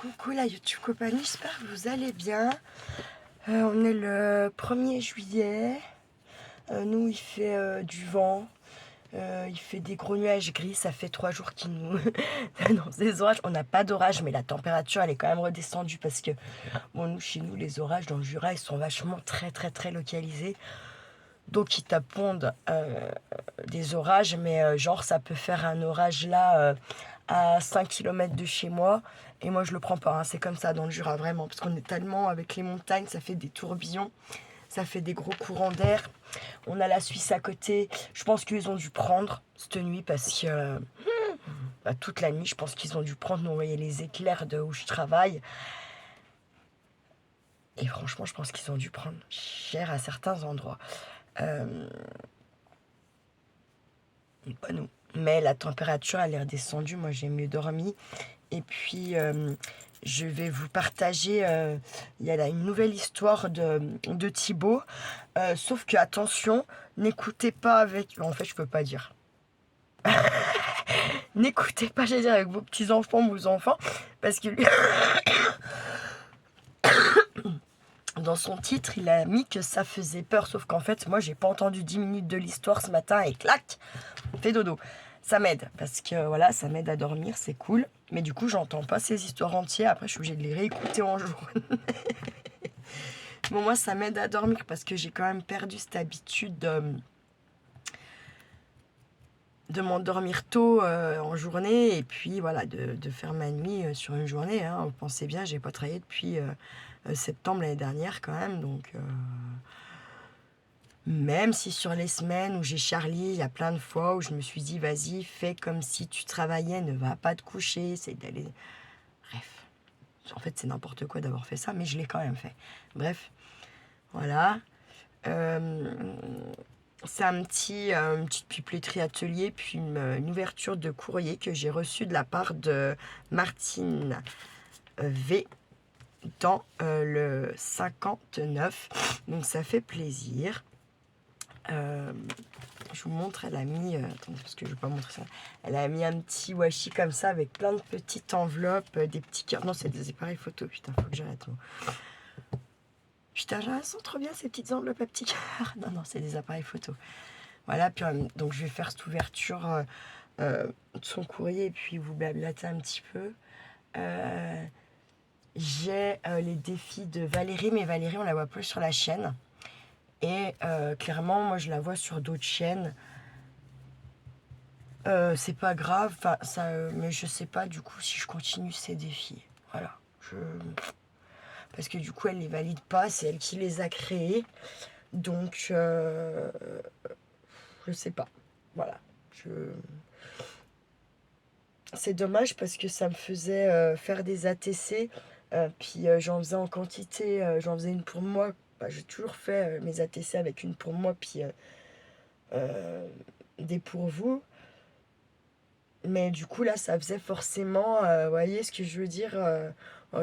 Coucou la YouTube compagnie, j'espère que vous allez bien. On est le 1er juillet. Nous, il fait du vent. Il fait des gros nuages gris. Ça fait 3 jours qu'il nous annonce des orages. On n'a pas d'orage, mais la température, elle est quand même redescendue parce que, bon, nous, chez nous, les orages dans le Jura, ils sont vachement très localisés. Donc, ils tapondent des orages, mais genre, ça peut faire un orage là à 5 km de chez moi. Et moi, je le prends pas, hein. C'est comme ça dans le Jura, vraiment. Parce qu'on est tellement avec les montagnes, ça fait des tourbillons, ça fait des gros courants d'air. On a la Suisse à côté. Je pense qu'ils ont dû prendre cette nuit parce que toute la nuit, je pense qu'ils ont dû prendre. Nous, on voyait les éclairs de où je travaille. Et franchement, je pense qu'ils ont dû prendre cher à certains endroits. Pas nous. Mais la température, elle est redescendue. Moi, j'ai mieux dormi. Et puis, je vais vous partager, il y a là une nouvelle histoire de Thibaut. Sauf que, attention, n'écoutez pas avec... En fait, je peux pas dire. N'écoutez pas, j'allais dire, avec vos petits-enfants, vos enfants. Parce que lui, dans son titre, il a mis que ça faisait peur. Sauf qu'en fait, moi, j'ai pas entendu 10 minutes de l'histoire ce matin et clac, fait dodo. Ça m'aide, parce que voilà, ça m'aide à dormir, c'est cool. Mais du coup, j'entends pas ces histoires entières. Après, je suis obligée de les réécouter en journée. Bon, moi, ça m'aide à dormir parce que j'ai quand même perdu cette habitude de m'endormir tôt en journée. Et puis, voilà, de faire ma nuit sur une journée. Hein. Vous pensez bien, j'ai pas travaillé depuis septembre l'année dernière quand même. Donc... Même si sur les semaines où j'ai Charlie, il y a plein de fois où je me suis dit, vas-y, fais comme si tu travaillais, ne va pas te coucher, c'est d'aller... Bref, en fait, c'est n'importe quoi d'avoir fait ça, mais je l'ai quand même fait. Bref, voilà. C'est une petite papeterie atelier, puis une ouverture de courrier que j'ai reçue de la part de Martine V dans le 59. Donc, ça fait plaisir. Je vous montre, elle a mis, attendez parce que je vais pas montrer ça, elle a mis un petit washi comme ça avec plein de petites enveloppes, des petits cœurs, non c'est des appareils photo, putain faut que j'arrête moi. Putain elles sont trop bien ces petites enveloppes à petits cœurs, non c'est des appareils photo. Voilà, puis donc je vais faire cette ouverture de son courrier et puis vous blablater un petit peu. J'ai les défis de Valérie, mais Valérie on la voit plus sur la chaîne. Et clairement, moi, je la vois sur d'autres chaînes. C'est pas grave, mais je sais pas du coup si je continue ces défis. Voilà. Parce que du coup, elle les valide pas, c'est elle qui les a créés. Donc, je sais pas. Voilà. C'est dommage parce que ça me faisait faire des ATC. Puis j'en faisais en quantité, j'en faisais une pour moi. Bah, j'ai toujours fait mes ATC avec une pour moi, puis des pour vous. Mais du coup, là, ça faisait forcément, vous voyez ce que je veux dire,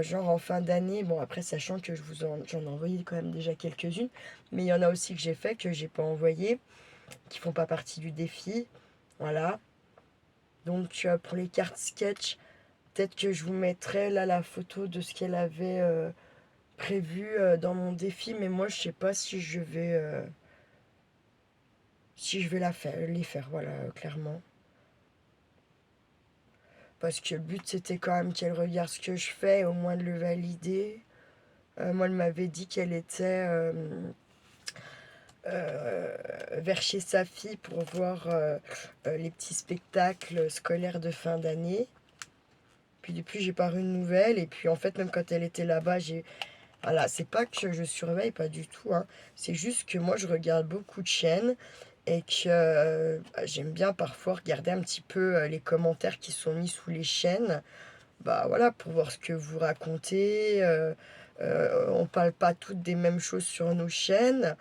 genre en fin d'année. Bon, après, sachant que j'en ai envoyé quand même déjà quelques-unes. Mais il y en a aussi que j'ai fait, que j'ai pas envoyé, qui font pas partie du défi. Voilà. Donc, pour les cartes sketch, peut-être que je vous mettrai là la photo de ce qu'elle avait prévu dans mon défi. Mais moi, je sais pas si je vais les faire, voilà, clairement. Parce que le but, c'était quand même qu'elle regarde ce que je fais, et au moins de le valider. Moi, elle m'avait dit qu'elle était vers chez sa fille pour voir les petits spectacles scolaires de fin d'année. Puis depuis, j'ai pas eu de nouvelles. Et puis, en fait, même quand elle était là-bas, Voilà, c'est pas que je surveille, pas du tout. Hein. C'est juste que moi, je regarde beaucoup de chaînes. Et que j'aime bien parfois regarder un petit peu les commentaires qui sont mis sous les chaînes. Bah voilà, pour voir ce que vous racontez. On parle pas toutes des mêmes choses sur nos chaînes.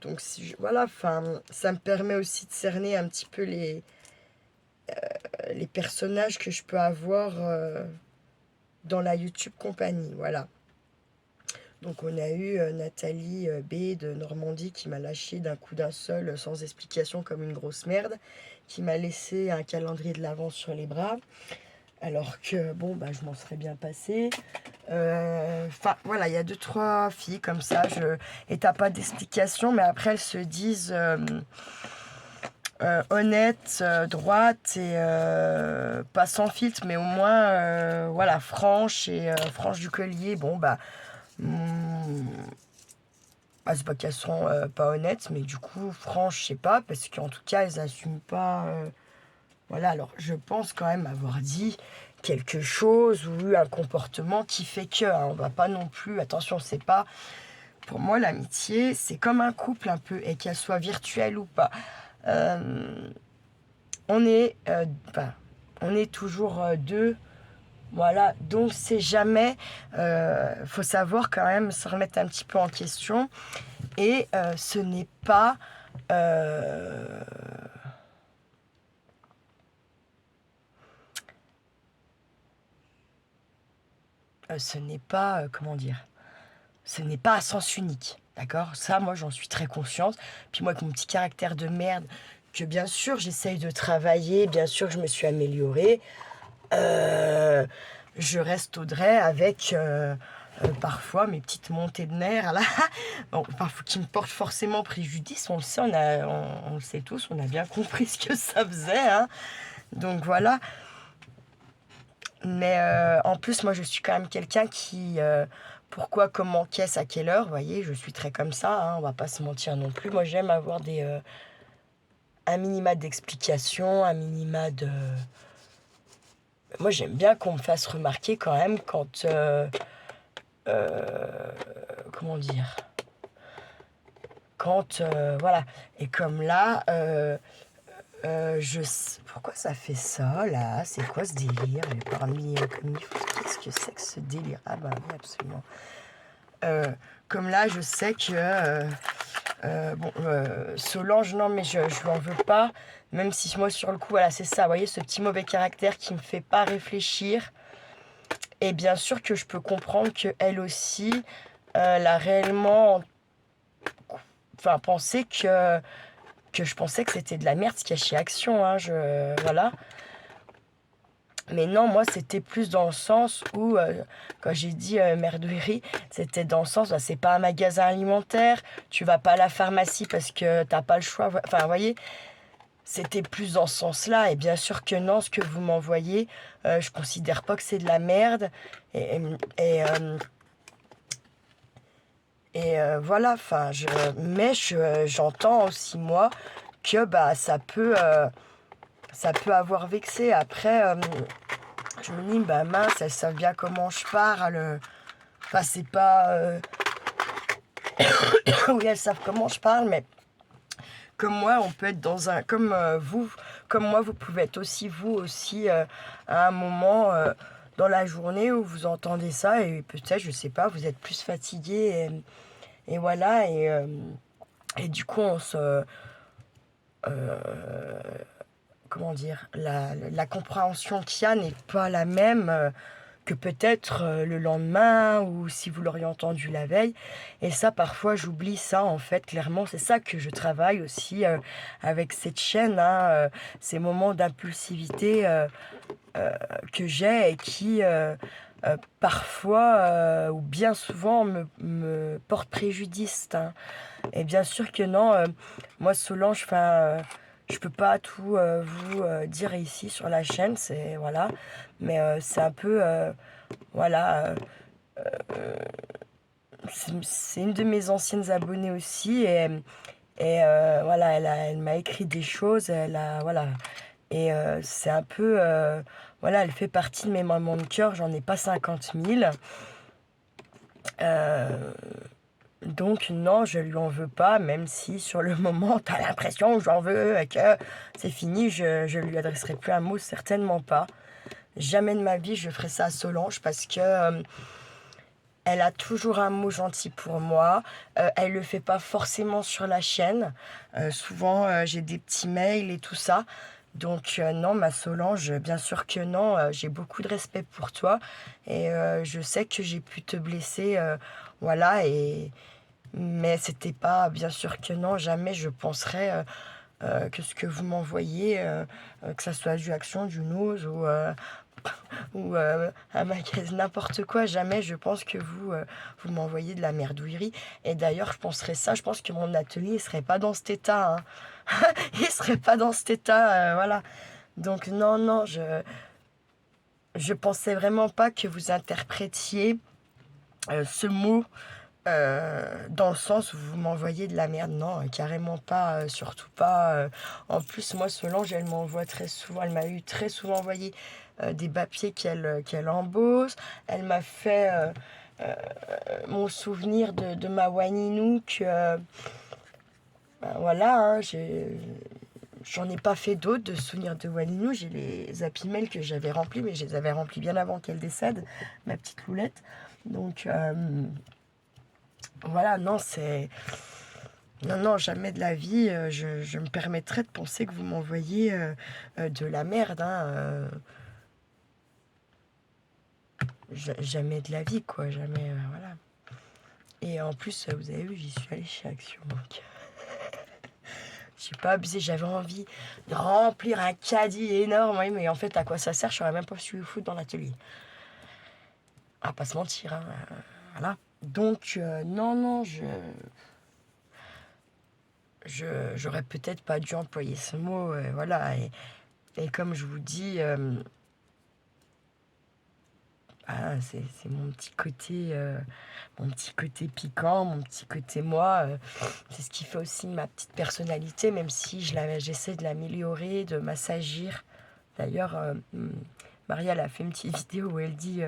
Donc voilà, enfin, ça me permet aussi de cerner un petit peu les personnages que je peux avoir dans la YouTube compagnie. Voilà. Donc on a eu Nathalie B de Normandie qui m'a lâché d'un coup d'un seul, sans explication, comme une grosse merde, qui m'a laissé un calendrier de l'Avent sur les bras. alors que bon, bah, je m'en serais bien passée. Enfin, voilà, il y a 2, 3 filles comme ça, et t'as pas d'explication, mais après elles se disent honnêtes, droites et pas sans filtre, mais au moins, voilà, franches et franches du collier. Bon, bah, ah, c'est pas qu'elles sont pas honnêtes, mais du coup, franches, je sais pas, parce qu'en tout cas, elles assument pas. Voilà, alors je pense quand même avoir dit quelque chose ou eu un comportement qui fait que, hein, on va pas non plus, attention, c'est pas, pour moi l'amitié, c'est comme un couple un peu, et qu'elle soit virtuelle ou pas. Euh, on est, enfin, on est toujours deux, voilà, donc c'est jamais, faut savoir quand même se remettre un petit peu en question, et ce n'est pas... euh, ce n'est pas, comment dire, ce n'est pas à sens unique, d'accord? Ça, moi, j'en suis très consciente. Puis moi, avec mon petit caractère de merde, que bien sûr, j'essaye de travailler, bien sûr, je me suis améliorée, euh, je reste Audrey avec parfois mes petites montées de nerfs, là, bon, parfois, qui me portent forcément préjudice, on le sait, on le sait tous, on a bien compris ce que ça faisait, hein. Donc voilà. Mais en plus, moi, je suis quand même quelqu'un qui... pourquoi, comment, qu'est-ce, à quelle heure, vous voyez, je suis très comme ça, hein, on va pas se mentir non plus. Moi, j'aime avoir un minima d'explication, un minima de... Moi, j'aime bien qu'on me fasse remarquer quand même quand... comment dire? Quand... voilà. Et comme là... pourquoi ça fait ça, là? C'est quoi ce délire? Parmi qu'est-ce que c'est que ce délire? Ah bah oui, absolument. Comme là, je sais que bon, Solange, non, mais je lui en veux pas. Même si moi, sur le coup, voilà, c'est ça. Vous voyez, ce petit mauvais caractère qui me fait pas réfléchir. Et bien sûr que je peux comprendre que elle aussi, l'a réellement, enfin, pensé que je pensais que c'était de la merde ce qu'il y a chez Action. Hein, voilà. Mais non, moi, c'était plus dans le sens où, quand j'ai dit merderie, c'était dans le sens, bah, c'est pas un magasin alimentaire, tu vas pas à la pharmacie parce que t'as pas le choix. Enfin, vous voyez, c'était plus dans ce sens-là. Et bien sûr que non, ce que vous m'envoyez, je considère pas que c'est de la merde. Et, et, euh, voilà, enfin, mais j'entends aussi, moi, que bah, ça peut avoir vexé. Après, je me dis, bah mince, elles savent bien comment je parle. Enfin, c'est pas... oui, elles savent comment je parle, mais comme moi, on peut être dans un... comme moi, vous pouvez être aussi, vous aussi, à un moment dans la journée où vous entendez ça, et peut-être, je sais pas, vous êtes plus fatigué, et voilà, et du coup, on se... comment dire, la compréhension qu'il y a n'est pas la même que peut-être le lendemain ou si vous l'auriez entendu la veille. Et ça, parfois, j'oublie ça, en fait, clairement. C'est ça que je travaille aussi avec cette chaîne, hein, ces moments d'impulsivité que j'ai et qui, parfois, ou bien souvent, me portent préjudice, hein. Et bien sûr que non, moi Solange, enfin, je peux pas tout vous dire ici sur la chaîne, c'est voilà, mais c'est un peu, voilà, c'est une de mes anciennes abonnées aussi et voilà, elle m'a écrit des choses, elle a voilà, et c'est un peu, voilà, elle fait partie de mes moments de cœur, j'en ai pas 50 000. Donc non, je lui en veux pas, même si sur le moment, t'as l'impression que j'en veux et que c'est fini, je lui adresserai plus un mot, certainement pas. Jamais de ma vie je ferai ça à Solange parce que elle a toujours un mot gentil pour moi. Elle le fait pas forcément sur la chaîne. Souvent j'ai des petits mails et tout ça. Donc non, ma Solange, bien sûr que non. J'ai beaucoup de respect pour toi et je sais que j'ai pu te blesser, voilà et mais c'était pas, bien sûr que non, jamais je penserais que ce que vous m'envoyez, que ça soit du Action, du Nose ou ou un magasin, n'importe quoi, jamais je pense que vous m'envoyez de la merdouillerie. Et d'ailleurs, je penserais ça, je pense que mon atelier ne serait pas dans cet état, hein. Il serait pas dans cet état, voilà. Donc non, non, je pensais vraiment pas que vous interprétiez ce mot dans le sens où vous m'envoyez de la merde. Non, carrément pas, surtout pas. En plus, moi, Solange, elle m'envoie très souvent, elle m'a eu très souvent envoyé des papiers qu'elle embosse. Elle m'a fait mon souvenir de ma Waninook. Ben voilà, hein, j'en ai pas fait d'autres de souvenirs de Waninook. J'ai les happy mails que j'avais remplis, mais je les avais remplis bien avant qu'elle décède, ma petite Loulette. Donc voilà, non, c'est... Non, non, jamais de la vie, je me permettrais de penser que vous m'envoyez de la merde, hein. Jamais de la vie, quoi, jamais, voilà. Et en plus, vous avez vu, j'y suis allée chez Action, donc... J'ai pas abusé, j'avais envie de remplir un caddie énorme, oui, mais en fait, à quoi ça sert? Je saurais même pas su le foutre dans l'atelier. On va pas se mentir, hein, voilà. Donc, non, non, j'aurais peut-être pas dû employer ce mot, voilà. Et comme je vous dis, c'est mon petit côté piquant, mon petit côté moi. C'est ce qui fait aussi ma petite personnalité, même si j'essaie de l'améliorer, de m'assagir. D'ailleurs, Maria, elle a fait une petite vidéo où elle dit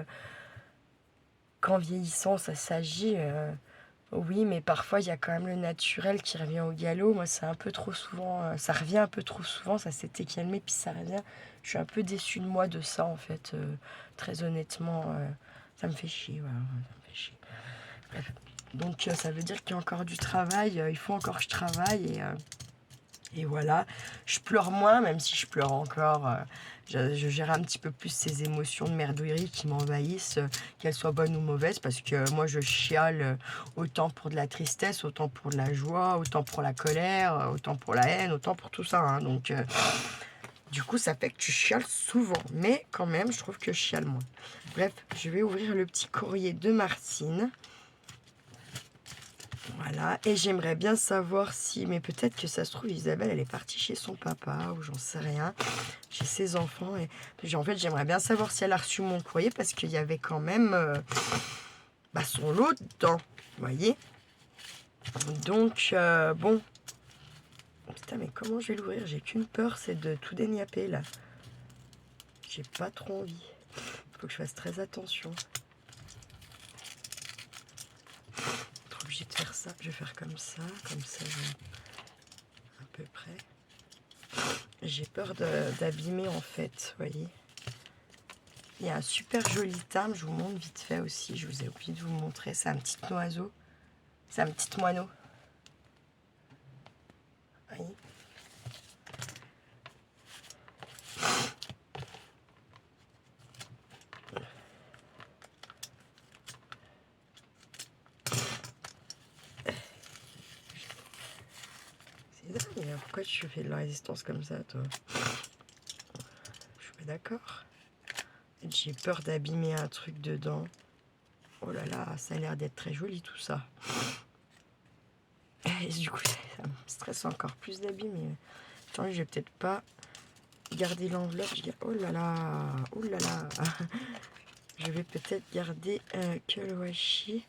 qu'en vieillissant, ça s'agit. Oui, mais parfois, il y a quand même le naturel qui revient au galop. Moi, c'est un peu trop souvent, ça revient un peu trop souvent, ça s'était calmé, puis ça revient. Je suis un peu déçue de moi de ça, en fait, très honnêtement. Ça me fait chier, voilà, ça me fait chier. Bref. Donc, ça veut dire qu'il y a encore du travail, il faut encore que je travaille, et voilà. Je pleure moins, même si je pleure encore. Je gère un petit peu plus ces émotions de merdouillerie qui m'envahissent, qu'elles soient bonnes ou mauvaises, parce que moi je chiale autant pour de la tristesse, autant pour de la joie, autant pour la colère, autant pour la haine, autant pour tout ça, hein. Donc du coup ça fait que tu chiales souvent, mais quand même je trouve que je chiale moins. Bref, je vais ouvrir le petit courrier de Martine. Voilà, et j'aimerais bien savoir si, mais peut-être que ça se trouve, Isabelle, elle est partie chez son papa, ou j'en sais rien, chez ses enfants, et en fait, j'aimerais bien savoir si elle a reçu mon courrier, parce qu'il y avait quand même son lot dedans, vous voyez. Donc, bon, putain, mais comment je vais l'ouvrir? J'ai qu'une peur, c'est de tout déniapper, là. J'ai pas trop envie. Faut que je fasse très attention. Obligé de faire ça. Je vais faire comme ça, à peu près. J'ai peur d'abîmer en fait, vous voyez. Il y a un super joli timbre, je vous montre vite fait aussi, je vous ai oublié de vous montrer. C'est un petit oiseau, c'est un petit moineau. Vous voyez. C'est dingue, pourquoi tu fais de la résistance comme ça, toi? Je suis pas d'accord. J'ai peur d'abîmer un truc dedans. Oh là là, ça a l'air d'être très joli tout ça. Et du coup, ça me stresse encore plus d'abîmer. Attends, je vais peut-être pas garder l'enveloppe. Oh là là, oh là là. Je vais peut-être garder que le washi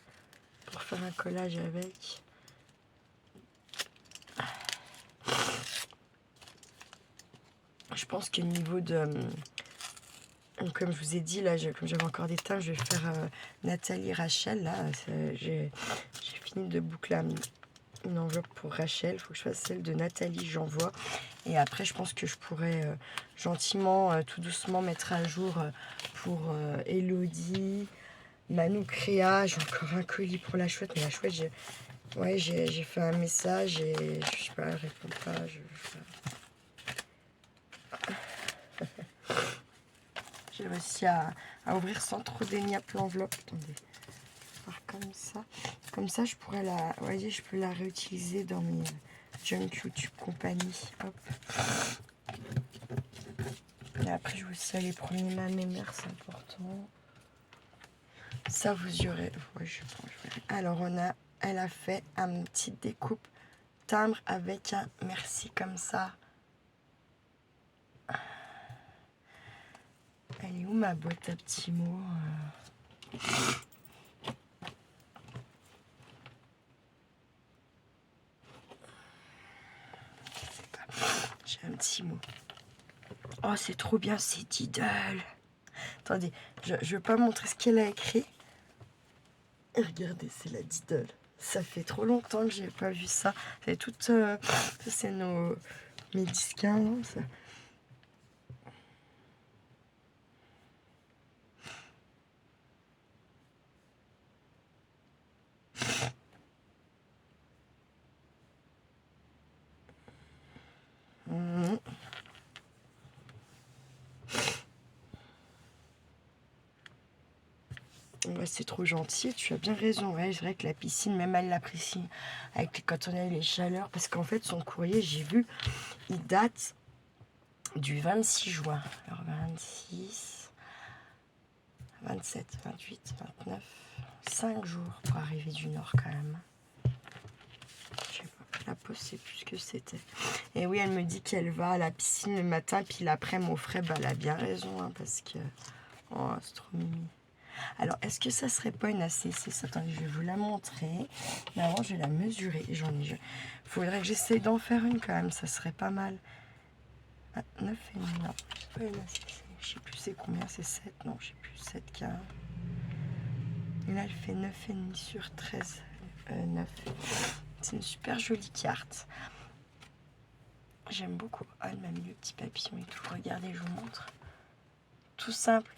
pour faire un collage avec. Je pense que niveau de... comme je vous ai dit, là, comme j'avais encore des teintes, je vais faire Nathalie Rachel. Là, j'ai fini de boucler une enveloppe pour Rachel. Il faut que je fasse celle de Nathalie, j'envoie. Et après, je pense que je pourrais gentiment, tout doucement mettre à jour pour Elodie, Manou Créa. J'ai encore un colis pour la chouette. Mais la chouette, j'ai fait un message et je sais pas, elle répond pas. J'ai réussi à ouvrir sans trop déniapper l'enveloppe. Attendez, faire comme ça. Comme ça, je pourrais vous voyez, je peux la réutiliser dans mes Junk YouTube compagnie. Hop. Et après, je vous sais les premiers mères, c'est important. Ça, vous y aurez... Ouais, je pense, je verrai. Alors, elle a fait un petit découpe timbre avec un merci comme ça. Elle est où ma boîte à petits mots J'ai un petit mot. Oh, c'est trop bien, c'est Diddle. Attendez, je ne vais pas montrer ce qu'elle a écrit. Et regardez, c'est la Diddle. Ça fait trop longtemps que j'ai pas vu ça. C'est toutes... ça, c'est mes disques, hein, ça. Mmh. Ouais, c'est trop gentil, tu as bien raison. Ouais, c'est vrai que la piscine, même elle l'apprécie quand on a eu les chaleurs. Parce qu'en fait, son courrier, j'ai vu, il date du 26 juin. Alors 26, 27, 28, 29, 5 jours pour arriver du Nord quand même. Je sais pas, la pause, c'est plus ce que c'était. Et oui, elle me dit qu'elle va à la piscine le matin, puis l'après-midi au frais. Bah, elle a bien raison, hein, parce que... Oh, c'est trop mimi. Alors, est-ce que ça serait pas une ACC? Attendez, je vais vous la montrer. Mais avant, je vais la mesurer. Il faudrait que j'essaye d'en faire une quand même. Ça serait pas mal. Ah, 9,5. Non, c'est pas une ACC. Je sais plus c'est combien. C'est 7. Non, je sais plus. 7,15. Et là, elle fait 9,5 sur 13. 9. C'est une super jolie carte. J'aime beaucoup. Ah, elle m'a mis le petit papillon et tout. Regardez, je vous montre. Tout simple.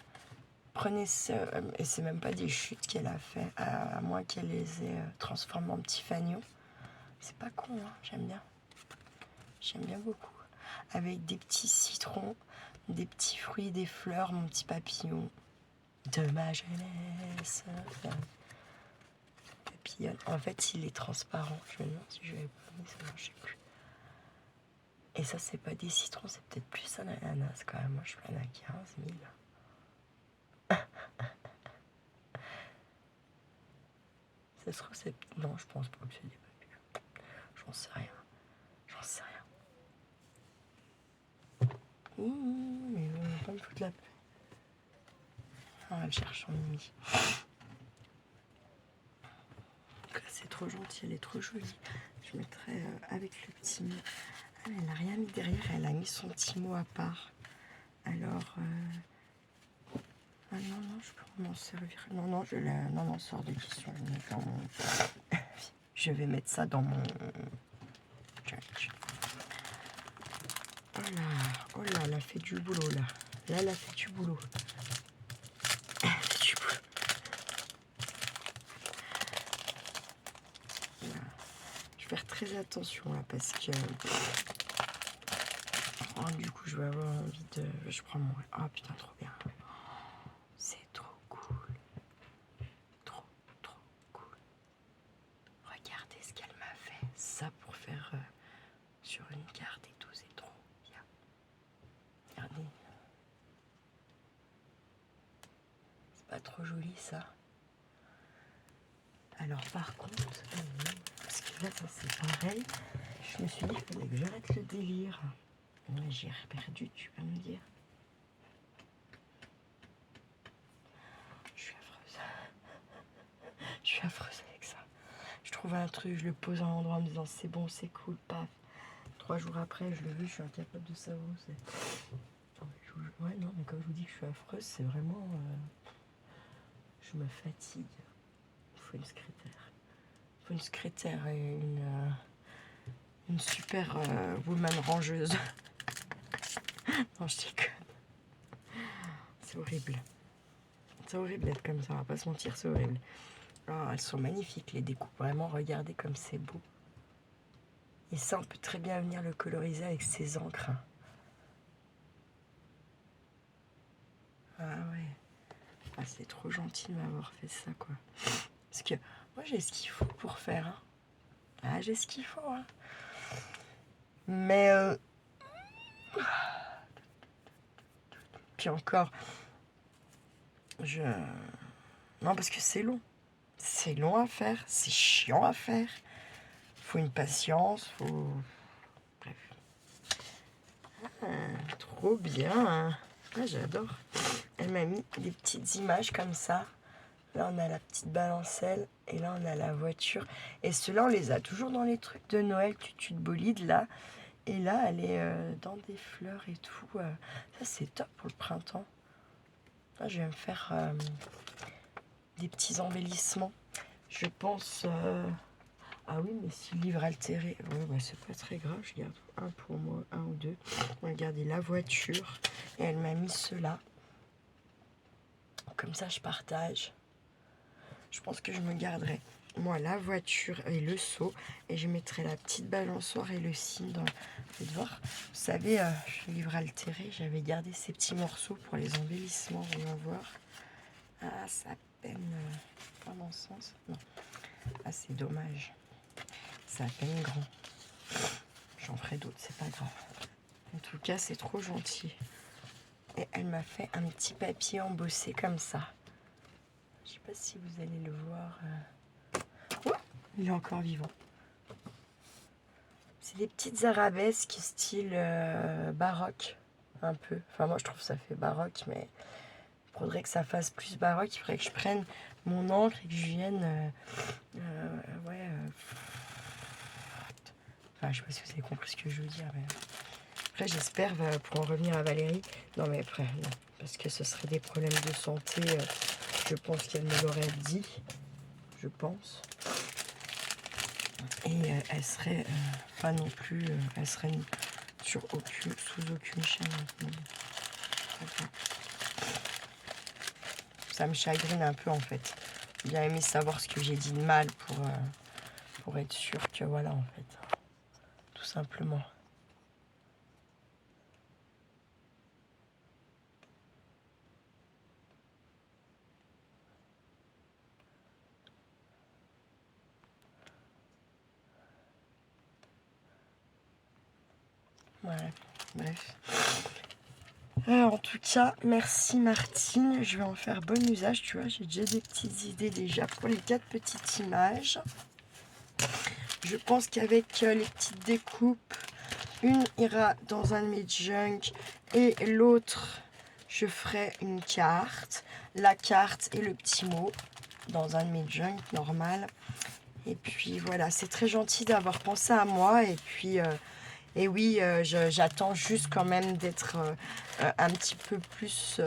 Prenez ça, et c'est même pas des chutes qu'elle a fait, à moins qu'elle les ait transformées en petits fanions. C'est pas con, hein, j'aime bien. J'aime bien beaucoup. Avec des petits citrons, des petits fruits, des fleurs, mon petit papillon de ma jeunesse. Papillon. En fait, il est transparent. Je me demande si je vais pas mis ça, je sais plus. Et ça, c'est pas des citrons, c'est peut-être plus un ananas quand même. Moi, je suis à 15 000. Ça se trouve, c'est... Non, je pense pas que c'est des papillons. J'en sais rien. J'en sais rien. Ouh, mais on va pas me foutre la paix. Ah, elle cherche en mimi. C'est trop gentil, elle est trop jolie. Je mettrai avec le petit mot. Ah, elle n'a rien mis derrière, elle a mis son petit mot à part. Alors... Ah non, non, je peux m'en servir. Non, non, non, non, sort de question. Je vais mettre ça dans mon... Oh là, elle a fait du boulot, là. Là, elle a fait du boulot. Elle a fait du boulot. Là. Je vais faire très attention, là, parce que... Oh, du coup, je vais avoir envie de... Je prends mon... Ah, putain, trop bien. C'est trop cool. Trop, trop cool. Regardez ce qu'elle m'a fait. Ça, pour faire sur une carte et tout, c'est trop bien. Regardez. C'est pas trop joli, ça. Alors, par contre... parce que là, ça, c'est pareil. Je me suis dit qu'il fallait que j'arrête le délire. J'ai perdu, tu vas me dire. Je suis affreuse. Je suis affreuse avec ça. Je trouve un truc, je le pose à un endroit en me disant c'est bon, c'est cool, paf. 3 jours après, je le veux, je suis incapable de savoir où c'est. Ouais, non, mais comme je vous dis que je suis affreuse, c'est vraiment... je me fatigue. Il faut une secrétaire. Il faut une secrétaire et une super woman rangeuse. Non, je déconne. C'est horrible. C'est horrible d'être comme ça, on va pas se mentir, c'est horrible. Oh, elles sont magnifiques, les découpes. Vraiment, regardez comme c'est beau. Et ça, on peut très bien venir le coloriser avec ses encres. Ah ouais. Ah, c'est trop gentil de m'avoir fait ça, quoi. Parce que moi, j'ai ce qu'il faut pour faire. Hein. Ah, j'ai ce qu'il faut. Hein. Mais... puis encore, non, parce que c'est long. C'est long à faire, c'est chiant à faire. Faut une patience, faut... Bref. Trop bien. Ah, j'adore. Elle m'a mis des petites images comme ça. Là, on a la petite balancelle et là, on a la voiture. Et ceux-là, on les a toujours dans les trucs de Noël, tutu de bolide, là. Et là, elle est dans des fleurs et tout. Ça, c'est top pour le printemps. Là, je vais me faire des petits embellissements. Je pense... Ah oui, mais si le livre altéré... Ouais, bah, c'est pas très grave. Je garde un pour moi, un ou deux. On va garder la voiture. Et elle m'a mis ceux-là. Comme ça, je partage. Je pense que je me garderai, moi, la voiture et le seau. Et je mettrai la petite balançoire et le cygne dans... Vous voir. Vous savez, le livre altéré, j'avais gardé ces petits morceaux pour les embellissements. Voyons voir. Ah, ça peine... pas dans ce sens. Non. Ah, c'est dommage. Ça a peine grand. J'en ferai d'autres, c'est pas grave. En tout cas, c'est trop gentil. Et elle m'a fait un petit papier embossé comme ça. Je sais pas si vous allez le voir. Ouais, il est encore vivant. C'est des petites arabesques style baroque, un peu. Enfin, moi, je trouve que ça fait baroque, mais il faudrait que ça fasse plus baroque. Il faudrait que je prenne mon encre et que je vienne... Enfin, je sais pas si vous avez compris ce que je veux dire. Mais... Après, j'espère, pour en revenir à Valérie... Non, mais après, non. Parce que ce serait des problèmes de santé. Je pense qu'elle me l'aurait dit. Je pense. Et elle serait pas non plus... elle serait sous aucune chaîne. Ça me chagrine un peu, en fait. J'ai bien aimé savoir ce que j'ai dit de mal pour être sûr que voilà, en fait. Tout simplement. Voilà, bref. En tout cas, merci Martine. Je vais en faire bon usage, tu vois. J'ai déjà des petites idées déjà pour les 4 petites images. Je pense qu'avec les petites découpes, une ira dans un de mes junk et l'autre, je ferai une carte. La carte et le petit mot dans un de mes junk normal. Et puis voilà, c'est très gentil d'avoir pensé à moi. Et puis... et oui, j'attends juste quand même d'être un petit peu plus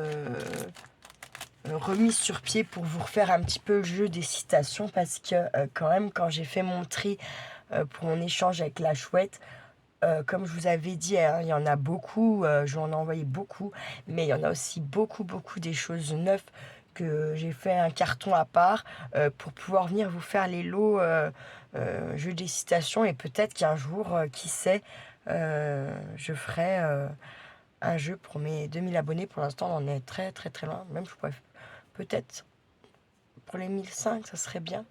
remise sur pied pour vous refaire un petit peu le jeu des citations. Parce que quand même, quand j'ai fait mon tri pour mon échange avec la chouette, comme je vous avais dit, hein, il y en a beaucoup, je vous en ai envoyé beaucoup. Mais il y en a aussi beaucoup des choses neuves que j'ai fait un carton à part pour pouvoir venir vous faire les lots jeu des citations. Et peut-être qu'un jour, qui sait... je ferai un jeu pour mes 2000 abonnés. Pour l'instant, on en est très loin. Même je pourrais peut-être pour les 1005, ça serait bien.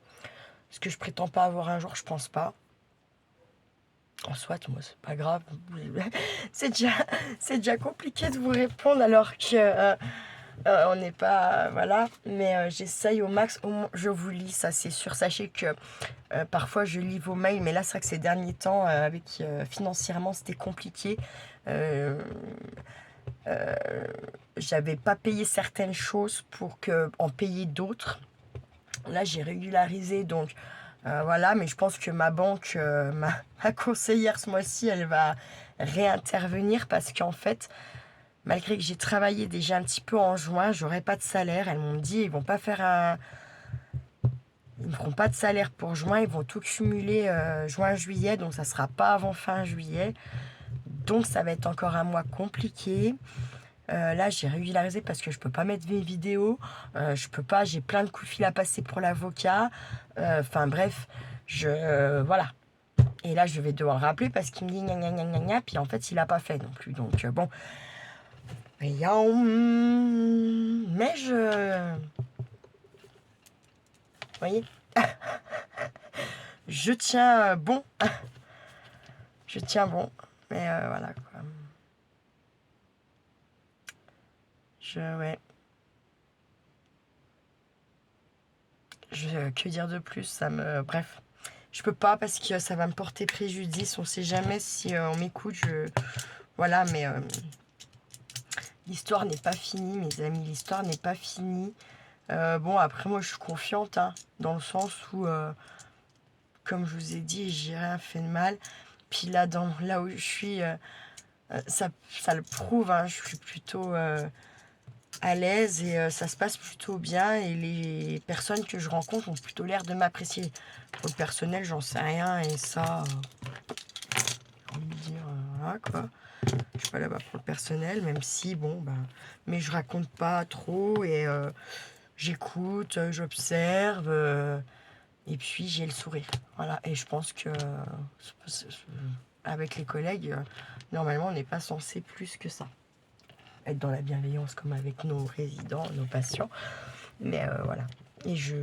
Parce que je prétends pas avoir un jour, je pense pas. En soit, moi, c'est pas grave. c'est déjà compliqué de vous répondre alors que on n'est pas... voilà. Mais j'essaye au max. Je vous lis, ça c'est sûr. Sachez que parfois je lis vos mails, mais là c'est vrai que ces derniers temps, avec financièrement c'était compliqué. J'avais pas payé certaines choses pour en payer d'autres. Là j'ai régularisé, donc voilà, mais je pense que ma banque, ma conseillère ce mois-ci, elle va réintervenir parce qu'en fait, malgré que j'ai travaillé déjà un petit peu en juin, j'aurai pas de salaire. Elles m'ont dit ils vont pas faire ils ne feront pas de salaire pour juin, ils vont tout cumuler juin-juillet, donc ça sera pas avant fin juillet. Donc ça va être encore un mois compliqué. Là j'ai régularisé parce que je peux pas mettre mes vidéos, je peux pas, j'ai plein de coups de fil à passer pour l'avocat. Enfin bref, voilà. Et là je vais devoir rappeler parce qu'il me dit gna gna gna gna gna, puis en fait il a pas fait non plus. Donc bon. Mais vous voyez, je tiens bon. Je tiens bon. Mais voilà quoi. Ouais. Que dire de plus, ça me... Bref. Je peux pas parce que ça va me porter préjudice. On sait jamais si on m'écoute. Voilà, mais l'histoire n'est pas finie, mes amis. L'histoire n'est pas finie. Bon, après, moi, je suis confiante, hein, dans le sens où, comme je vous ai dit, j'ai rien fait de mal. Puis là, là où je suis, ça le prouve, hein, je suis plutôt à l'aise et ça se passe plutôt bien. Et les personnes que je rencontre ont plutôt l'air de m'apprécier. Pour le personnel, j'en sais rien. Et ça, j'ai envie de dire, voilà quoi. Je suis pas là-bas pour le personnel, même si, bon, ben, mais je raconte pas trop et j'écoute, j'observe et puis j'ai le sourire. Voilà, et je pense que avec les collègues, normalement, on n'est pas censé plus que ça. Être dans la bienveillance comme avec nos résidents, nos patients. Mais voilà. Et je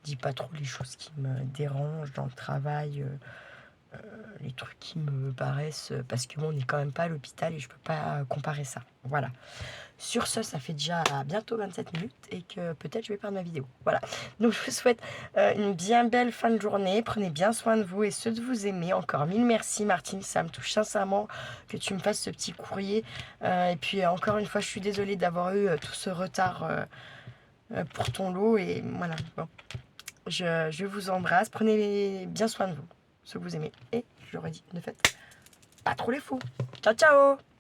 dis pas trop les choses qui me dérangent dans le travail. Les trucs qui me paraissent... Parce que bon, on n'est quand même pas à l'hôpital et je peux pas comparer ça. Voilà. Sur ce, ça fait déjà bientôt 27 minutes et que peut-être je vais perdre ma vidéo. Voilà. Donc je vous souhaite une bien belle fin de journée. Prenez bien soin de vous et ceux de vous aimer. Encore mille merci Martine. Ça me touche sincèrement que tu me fasses ce petit courrier. Et puis encore une fois, je suis désolée d'avoir eu tout ce retard pour ton lot. Et voilà. Bon. Je vous embrasse. Prenez bien soin de vous. Ceux que vous aimez. Et je le redis, ne faites pas trop les fous. Ciao, ciao!